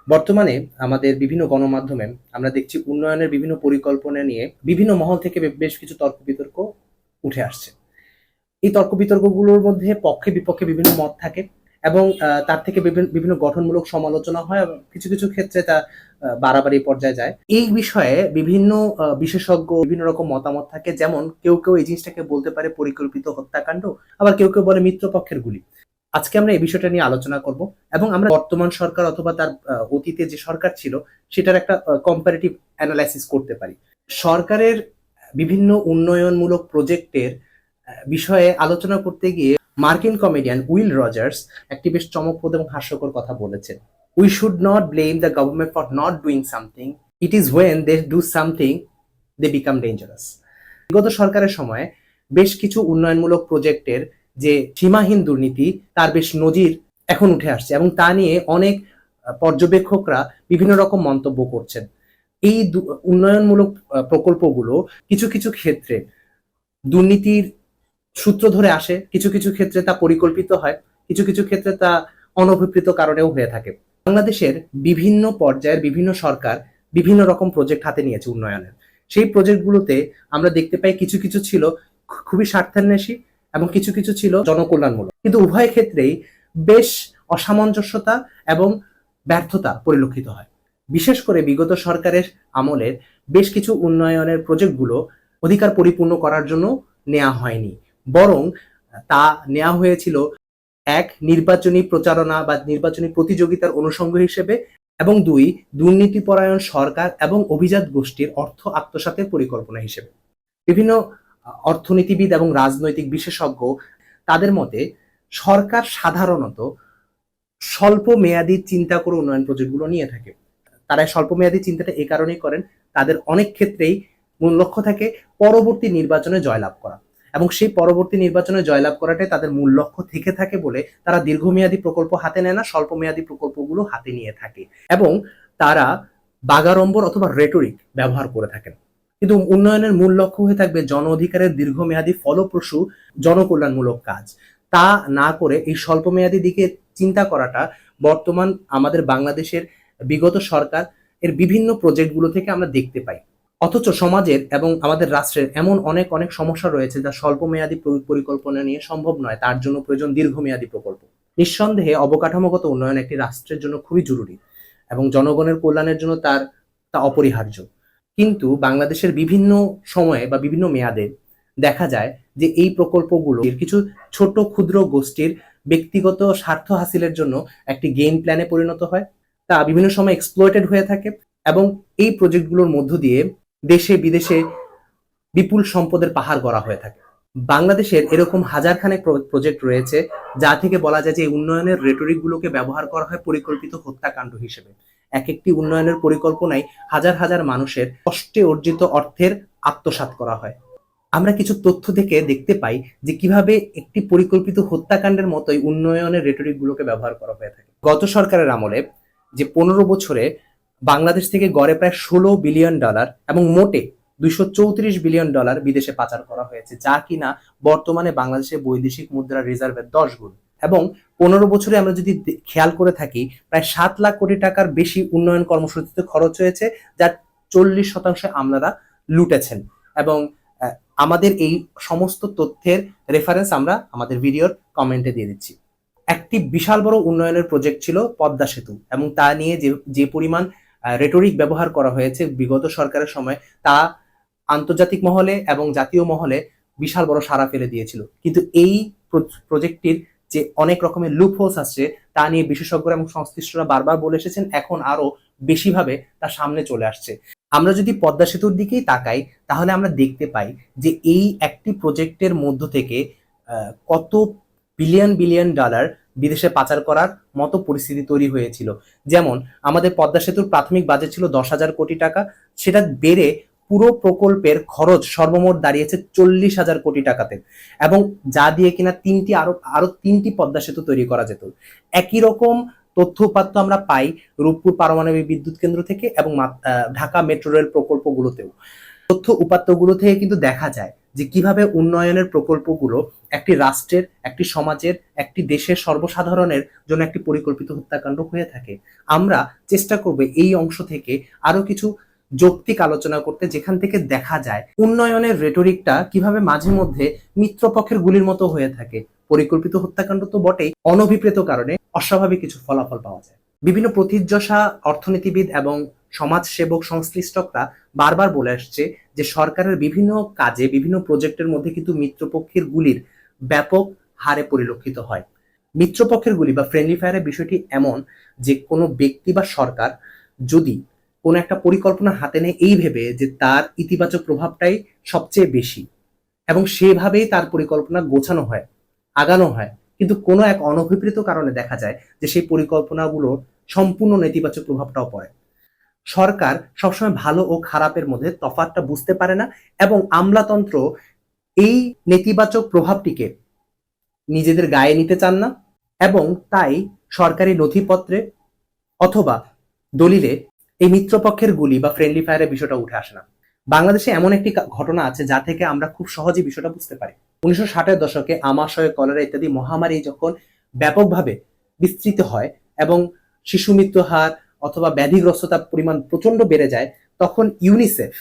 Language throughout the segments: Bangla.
বর্তমানে আমাদের বিভিন্ন গণমাধ্যমে আমরা দেখছি উন্নয়নের বিভিন্ন পরিকল্পনা নিয়ে বিভিন্ন মহল থেকে বেশ কিছু তর্ক বিতর্ক উঠে আসছে। এই তর্ক বিতর্কগুলোর মধ্যে পক্ষে বিপক্ষে বিভিন্ন মত থাকে এবং তার থেকে বিভিন্ন বিভিন্ন গঠনমূলক সমালোচনা হয় এবং কিছু কিছু ক্ষেত্রে তা বাড়াবাড়ি পর্যায়ে যায়। এই বিষয়ে বিভিন্ন বিশেষজ্ঞ বিভিন্ন রকম মতামত থাকে, যেমন কেউ কেউ এই জিনিসটাকে বলতে পারে পরিকল্পিত হত্যাকাণ্ড, আবার কেউ কেউ বলে মিত্রপক্ষের গুলি। আজকে আমরা এই বিষয়টা নিয়ে আলোচনা করব এবং আমরা বর্তমান সরকার অথবা তার অতীতে যে সরকার ছিল সেটার একটা কম্পারেটিভ অ্যানালাইসিস করতে পারি। সরকারের বিভিন্ন উন্নয়নমূলক প্রজেক্টের বিষয়ে আলোচনা করতে গিয়ে মার্কিন কমেডিয়ান উইল রজার্স একটি বেশ চমকপ্রদ এবং হাস্যকর কথা বলেছেন। We should not blame the government for not doing something, it is when they do something they become dangerous. বিগত সরকারের সময় বেশ কিছু উন্নয়নমূলক প্রজেক্টের যে সীমাহীন দুর্নীতি তার বেশ নজির এখন উঠে আসছে এবং তা নিয়ে অনেক পর্যবেক্ষকরা বিভিন্ন রকম মন্তব্য করছেন। এই উন্নয়নমূলক প্রকল্পগুলো কিছু কিছু ক্ষেত্রে দুর্নীতির সূত্র ধরে আসে, কিছু কিছু ক্ষেত্রে তা পরিকল্পিত হয়, কিছু কিছু ক্ষেত্রে তা অনভিপ্রেত কারণেও হয়ে থাকে। বাংলাদেশের বিভিন্ন পর্যায়ের বিভিন্ন সরকার বিভিন্ন রকম প্রজেক্ট হাতে নিয়েছে উন্নয়নের। সেই প্রজেক্টগুলোতে আমরা দেখতে পাই কিছু কিছু ছিল খুবই স্বার্থান্বেষী এবং কিছু কিছু ছিল জনকল্যাণমূলক, কিন্তু উভয় ক্ষেত্রেই বেশ অসামঞ্জস্যতা এবং ব্যর্থতা পরিলক্ষিত হয়। বিশেষ করে বিগত সরকারের আমলের বেশ কিছু উন্নয়নের প্রজেক্টগুলো অধিকার পরিপূর্ণ করার জন্য নেওয়া হয়নি, বরং তা নেওয়া হয়েছিল এক, নির্বাচনী প্রচারণা বা নির্বাচনী প্রতিযোগিতার অনুষঙ্গ হিসেবে, এবং দুই, দুর্নীতিপরায়ণ সরকার এবং অভিজাত গোষ্ঠীর অর্থ আত্মসাতের পরিকল্পনা হিসেবে। বিভিন্ন অর্থনীতিবিদ এবং রাজনৈতিক বিশেষজ্ঞ তাদের মতে সরকার সাধারণত স্বল্প মেয়াদী চিন্তা করে উন্নয়ন প্রজেক্টগুলো নিয়ে থাকে। তারা স্বল্প মেয়াদী চিন্তাটা এই কারণেই করেন, তাদের অনেক ক্ষেত্রেই মূল লক্ষ্য থাকে পরবর্তী নির্বাচনে জয়লাভ করা, এবং সেই পরবর্তী নির্বাচনে জয়লাভ করাটাই তাদের মূল লক্ষ্য থেকে থাকে বলে তারা দীর্ঘমেয়াদী প্রকল্প হাতে নেয় না, স্বল্প মেয়াদী প্রকল্পগুলো হাতে নিয়ে থাকে এবং তারা বাগাড়ম্বর অথবা রেটরিক ব্যবহার করে থাকেন। কিন্তু উন্নয়নের মূল লক্ষ্য হয়ে থাকবে জন অধিকারের দীর্ঘমেয়াদী ফলপ্রসূ জনকল্যাণমূলক কাজ। তা না করে এই স্বল্প মেয়াদী দিকে চিন্তা করাটা বর্তমান আমাদের বাংলাদেশের বিগত সরকার এর বিভিন্ন প্রজেক্টগুলো থেকে আমরা দেখতে পাই। অথচ সমাজের এবং আমাদের রাষ্ট্রের এমন অনেক অনেক সমস্যা রয়েছে যা স্বল্প মেয়াদী পরিকল্পনা নিয়ে সম্ভব নয়, তার জন্য প্রয়োজন দীর্ঘমেয়াদী প্রকল্প। নিঃসন্দেহে অবকাঠামোগত উন্নয়ন একটি রাষ্ট্রের জন্য খুবই জরুরি এবং জনগণের কল্যাণের জন্য তা অপরিহার্য। কিন্তু বাংলাদেশের বিভিন্ন সময়ে বা বিভিন্ন মেয়াদে দেখা যায় যে এই প্রকল্পগুলো কিছু ছোট ক্ষুদ্র গোষ্ঠীর ব্যক্তিগত স্বার্থ হাসিলের জন্য একটি গেম প্ল্যানে পরিণত হয়। তা বিভিন্ন সময় এক্সপ্লয়েটেড হয়ে থাকে এবং এই প্রজেক্টগুলোর মধ্য দিয়ে দেশে বিদেশে বিপুল সম্পদের পাহাড় গড়া হয়ে থাকে। বাংলাদেশের এরকম হাজারখানেক প্রজেক্ট রয়েছে যা থেকে বলা যায় যে উন্নয়নের রেটরিক গুলোকে ব্যবহার করা হয় পরিকল্পিত হত্যাকাণ্ড হিসেবে। এক একটি উন্নয়নের পরিকল্পনায় হাজার হাজার মানুষের কষ্টে অর্জিত অর্থের আত্মসাৎ করা হয়। আমরা কিছু তথ্য থেকে দেখতে পাই যে কিভাবে একটি পরিকল্পিত হত্যাকাণ্ডের মতোই উন্নয়নের রেটরিক গুলোকে ব্যবহার করা হয়ে থাকে। গত সরকারের আমলে যে 15 বছরে বাংলাদেশ থেকে গড়ে প্রায় $16 বিলিয়ন এবং মোটে $234 বিলিয়ন বিদেশে পাচার করা হয়েছে, যা কিনা বর্তমানে বাংলাদেশের বৈদেশিক মুদ্রার রিজার্ভের 10 গুণ। এবং 15 বছরে আমরা যদি খেয়াল করে থাকি প্রায় 7 লাখ কোটি টাকার বেশি উন্নয়ন কর্মসূচিতে খরচ হয়েছে, যার 40% আমলারা লুটেছেন। এবং আমাদের এই সমস্ত তথ্যের রেফারেন্স আমরা আমাদের ভিডিওর কমেন্টে দিয়ে দিচ্ছি। একটি বিশাল বড় উন্নয়নের প্রজেক্ট ছিল পদ্মা সেতু, এবং তা নিয়ে যে পরিমাণ রেটরিক ব্যবহার করা হয়েছে বিগত সরকারের সময়, তা আন্তর্জাতিক মহলে এবং জাতীয় মহলে বিশাল বড় সাড়া ফেলে দিয়েছিল। কিন্তু এই প্রজেক্টটির যে অনেক রকমের লুপ হোলস আছে তা নিয়ে বিশেষজ্ঞরা এবং সংশ্লিষ্টরা বারবার বলে এসেছেন, এখন আরো বেশিভাবে তা সামনে চলে আসছে। আমরা যদি পদ্মা সেতুর দিকেই তাকাই তাহলে আমরা দেখতে পাই যে এই একটি প্রজেক্টের মধ্য থেকে কত বিলিয়ন বিলিয়ন ডলার বিদেশে পাচার করার মতো পরিস্থিতি তৈরি হয়েছিল। যেমন আমাদের পদ্মা সেতুর প্রাথমিক বাজেট ছিল 10,000 কোটি টাকা, সেটা বেড়ে পুরো প্রকল্পের খরচ সর্বমোট দাঁড়িয়েছে 40,000 কোটি টাকাতে, এবং যা দিয়ে কিনা আরো তিনটি পদ্মা সেতু তৈরি করা যেত। একই রকম তথ্য উপাত্ত আমরা পাই রূপপুর পারমাণবিক বিদ্যুৎ কেন্দ্র থেকে এবং ঢাকা মেট্রো রেল প্রকল্পগুলোতেও। তথ্য উপাত্তগুলো থেকে কিন্তু দেখা যায় যে কিভাবে উন্নয়নের প্রকল্পগুলো একটি রাষ্ট্রের, একটি সমাজের, একটি দেশের সর্বসাধারণের জন্য একটি পরিকল্পিত হত্যাকাণ্ড হয়ে থাকে। আমরা চেষ্টা করব এই অংশ থেকে আরো কিছু যৌক্তিক আলোচনা করতে, যেখান থেকে দেখা যায় উন্নয়নের রেটরিকটা কিভাবে মাঝে মধ্যে মিত্রপক্ষের গুলির মতো হয়ে থাকে। পরিকল্পিত হত্যাকাণ্ড তো বটেই, অনভিপ্রেত কারণে অস্বাভাবিক কিছু ফলাফল পাওয়া যায়। বিভিন্ন প্রথিতযশা অর্থনীতিবিদ এবং সমাজসেবক সংশ্লিষ্টকরা বারবার বলে আসছে যে সরকারের বিভিন্ন কাজে, বিভিন্ন প্রজেক্টের মধ্যে কিন্তু মিত্রপক্ষের গুলির ব্যাপক হারে পরিলক্ষিত হয়। মিত্রপক্ষের গুলি বা ফ্রেন্ডলি ফায়ারের বিষয়টি এমন যে কোনো ব্যক্তি বা সরকার যদি কোনো একটা পরিকল্পনা হাতে নেয় এই ভেবে যে তার ইতিবাচক প্রভাবটাই সবচেয়ে বেশি এবং সেভাবেই তার পরিকল্পনা গোছানো হয়, আগানো হয়, কিন্তু কোনো এক অনভিপ্রেত কারণে দেখা যায় যে সেই পরিকল্পনাগুলো সম্পূর্ণ নেতিবাচক প্রভাবটাও পড়ে। সরকার সবসময় ভালো ও খারাপের মধ্যে তফাৎটা বুঝতে পারে না এবং আমলাতন্ত্র এই নেতিবাচক প্রভাবটিকে নিজেদের গায়ে নিতে চান না এবং তাই সরকারি নথিপত্রে অথবা দলিলে এই মিত্রপক্ষের গুলি বা ফ্রেন্ডলি ফায়ারের বিষয়টা উঠে আসে না। বাংলাদেশে এমন একটি ঘটনা আছে যা থেকে আমরা খুব সহজে বিষয়টা বুঝতে পারি। 1960-এর দশকে আমাশয়, কলেরা ইত্যাদি মহামারী যখন ব্যাপকভাবে বিস্তৃত হয় এবং শিশু মৃত্যু হার অথবা ব্যাধিগ্রস্ততার পরিমাণ প্রচন্ড বেড়ে যায়, তখন ইউনিসেফ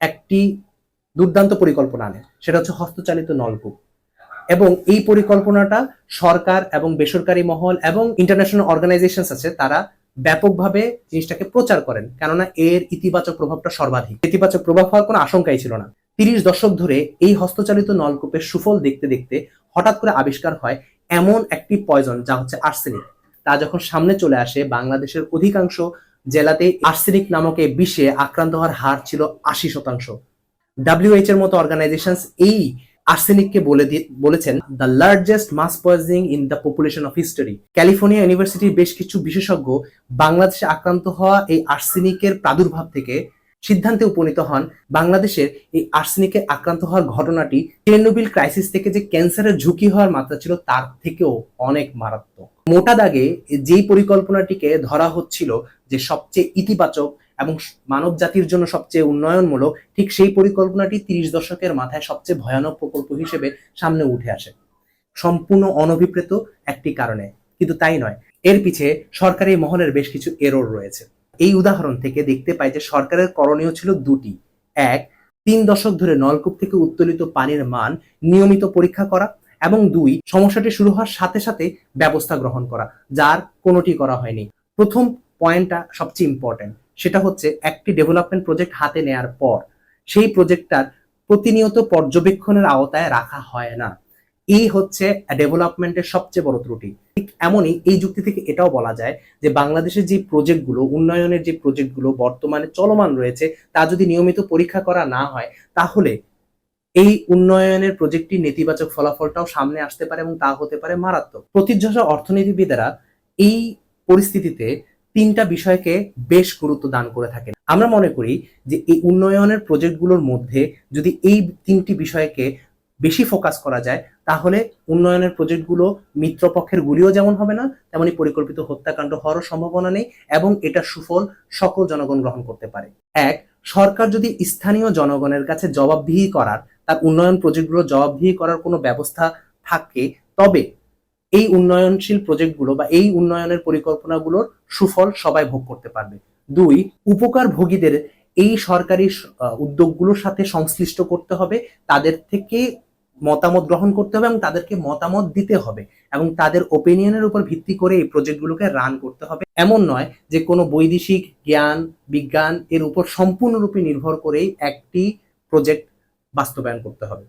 একটি দুর্দান্ত পরিকল্পনা আনে, সেটা হচ্ছে হস্তচালিত নলকূপ। এবং এই পরিকল্পনাটা সরকার এবং বেসরকারি মহল এবং ইন্টারন্যাশনাল অর্গানাইজেশন আছে, তারা ব্যাপকভাবে জিনিসটাকে প্রচার করেন, কেননা এর ইতিবাচক প্রভাবটা সর্বাধিক। ইতিবাচক প্রভাব হওয়ার কোনো আশঙ্কাই ছিল না। 30 দশক ধরে এই হস্তচালিত নলকূপের সুফল দেখতে দেখতে হঠাৎ করে আবিষ্কার হয় এমন একটি পয়জন যা হচ্ছে আর্সেনিক। তা যখন সামনে চলে আসে, বাংলাদেশের অধিকাংশ জেলাতে আর্সেনিক নামক এই বিষে আক্রান্ত হওয়ার হার ছিল 80%। WHO এর মতো অর্গানাইজেশন এই আর্সেনিককে বলেছেন the largest mass poisoning in the population of history. California ইউনিভার্সিটির বেশ কিছু বিশেষজ্ঞ বাংলাদেশে আক্রান্ত হওয়া এই আর্সেনিকের প্রাদুর্ভাব থেকে সিদ্ধান্তে উপনীত হন বাংলাদেশের এই আর্সেনিকে আক্রান্ত হওয়ার ঘটনাটি চেরনোবিল ক্রাইসিস থেকে যে ক্যান্সারের ঝুঁকি হওয়ার মাত্রা ছিল তার থেকেও অনেক মারাত্মক। মোটা দাগে যেই পরিকল্পনাটিকে ধরা হচ্ছিল যে সবচেয়ে ইতিবাচক এবং মানব জাতির জন্য সবচেয়ে উন্নয়নমূলক, ঠিক সেই পরিকল্পনাটি 30 দশকের মাথায় সবচেয়ে ভয়ানক প্রকল্প হিসেবে সামনে উঠে আসে, সম্পূর্ণ অনভিপ্রেত একটি কারণে। কিন্তু তাই নয়, এর পিছে সরকারি মহলের বেশ কিছু এরর রয়েছে। এই উদাহরণ থেকে দেখতে পাই যে সরকারের করণীয় ছিল দুটি: এক, 3 দশক ধরে নলকূপ থেকে উত্তোলিত পানির মান নিয়মিত পরীক্ষা করা, এবং 2, সমস্যাটি শুরু হওয়ার সাথে সাথে ব্যবস্থা গ্রহণ করা, যার কোনোটি করা হয়নি। প্রথম পয়েন্টটা সবচেয়ে ইম্পর্টেন্ট, সেটা হচ্ছে একটি ডেভেলপমেন্ট প্রজেক্ট হাতে নেয়ার পর সেই প্রজেক্টটার প্রতিনিয়ত পর্যবেক্ষণের আওতায় রাখা হয় না। এই হচ্ছে ডেভেলপমেন্টের সবচেয়ে বড় ত্রুটি। ঠিক এমনই এই যুক্তি থেকে এটাও বলা যায় যে বাংলাদেশের যে প্রজেক্টগুলো, উন্নয়নের যে প্রজেক্টগুলো বর্তমানে চলমান রয়েছে, তা যদি নিয়মিত পরীক্ষা করা না হয়, তাহলে এই উন্নয়নের প্রজেক্টটির নেতিবাচক ফলাফলটাও সামনে আসতে পারে এবং তা হতে পারে মারাত্মক। প্রথিতযশা অর্থনীতিবিদেরা এই পরিস্থিতিতে 3টা বিষয়কে বেশ গুরুত্ব দান করে থাকেন। আমরা মনে করি যে এই উন্নয়নের প্রজেক্টগুলোর মধ্যে যদি এই 3টি বিষয়কে বেশি ফোকাস করা যায়, তাহলে উন্নয়নের প্রজেক্টগুলো মিত্রপক্ষের গুলিও যেমন হবে না, তেমনি পরিকল্পিত হত্যাকাণ্ড হওয়ারও সম্ভাবনা নেই এবং এটার সুফল সকল জনগণ গ্রহণ করতে পারে। এক, সরকার যদি স্থানীয় জনগণের কাছে জবাবদিহি করার, তার উন্নয়ন প্রজেক্টগুলো জবাবদিহি করার কোনো ব্যবস্থা থাকে, তবে এই উন্নয়নশীল প্রজেক্টগুলো বা এই উন্নয়নের পরিকল্পনাগুলোর সুফল সবাই ভোগ করতে পারবে। 2, উপকার ভোগীদের এই সরকারি উদ্যোগগুলোর সাথে সংশ্লিষ্ট করতে হবে, তাদের থেকে মতামত গ্রহণ করতে হবে এবং তাদেরকে মতামত দিতে হবে এবং তাদের ওপিনিয়নের উপর ভিত্তি করে এই প্রজেক্টগুলোকে রান করতে হবে। এমন নয় যে কোনো বৈদেশিক জ্ঞান, বিজ্ঞান এর উপর সম্পূর্ণরূপে নির্ভর করেই একটি প্রজেক্ট বাস্তবায়ন করতে হবে।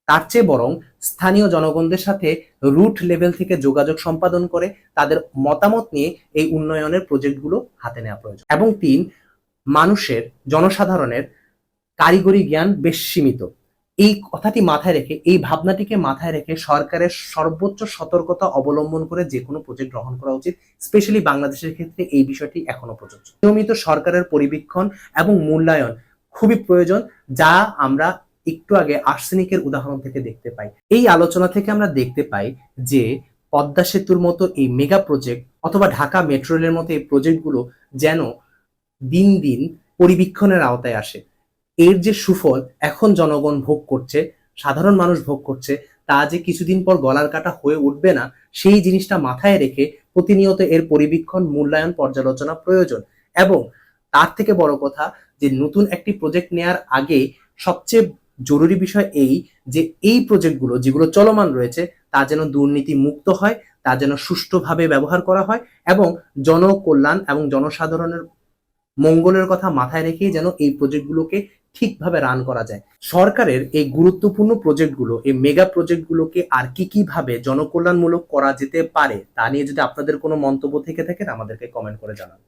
তার চেয়ে বরং স্থানীয় জনগণদের সাথে রুট লেভেল থেকে যোগাযোগ সম্পাদন করে তাদের মতামত নিয়ে এই উন্নয়নের প্রজেক্টগুলো হাতে নেওয়া প্রয়োজন। এবং 3, মানুষের, জনসাধারণের কারিগরি জ্ঞান বেশ সীমিত। এই কথাটি মাথায় রেখে, এই ভাবনাটিকে মাথায় রেখে সরকারের সর্বোচ্চ সতর্কতা অবলম্বন করে যে কোনো প্রজেক্ট গ্রহণ করা উচিত। স্পেশালি বাংলাদেশের ক্ষেত্রে এই বিষয়টি এখনো প্রযোজ্য। নিয়মিত সরকারের পরিবীক্ষণ এবং মূল্যায়ন খুবই প্রয়োজন, যা আমরা একটু আগে আর্সেনিকের উদাহরণ থেকে দেখতে পাই। এই আলোচনা থেকে আমরা দেখতে পাই যে পদ্মা সেতুর মতো এই মেগা প্রজেক্ট অথবা ঢাকা মেট্রো রেলের মতো এই প্রজেক্টগুলো যেন দিন দিন পরিবীক্ষণের আওতায় আসে। এর যে সুফল এখন জনগণ ভোগ করছে, সাধারণ মানুষ ভোগ করছে, তা যে কিছুদিন পর গলার কাটা হয়ে উঠবে না, সেই জিনিসটা মাথায় রেখে প্রতিনিয়ত এর পরিবীক্ষণ, মূল্যায়ন, পর্যালোচনা প্রয়োজন। এবং তার থেকে বড় কথা, যে নতুন একটি প্রজেক্ট নেয়ার আগে সবচেয়ে জরুরি বিষয় এই, যে এই প্রজেক্টগুলো যেগুলো চলমান রয়েছে তা যেন দুর্নীতি মুক্ত হয়, তা যেন সুষ্ঠুভাবে ব্যবহার করা হয়, এবং জনকল্যাণ এবং জনসাধারণের মঙ্গলের কথা মাথায় রেখেই যেন এই প্রজেক্টগুলোকে ঠিকভাবে রান করা যায়। সরকারের এই গুরুত্বপূর্ণ প্রজেক্টগুলো, এই মেগা প্রজেক্টগুলোকে আর কি কিভাবে জনকল্যাণমূলক করা যেতে পারে তা নিয়ে যদি আপনাদের কোনো মন্তব্য থেকে থাকে আমাদেরকে কমেন্ট করে জানান।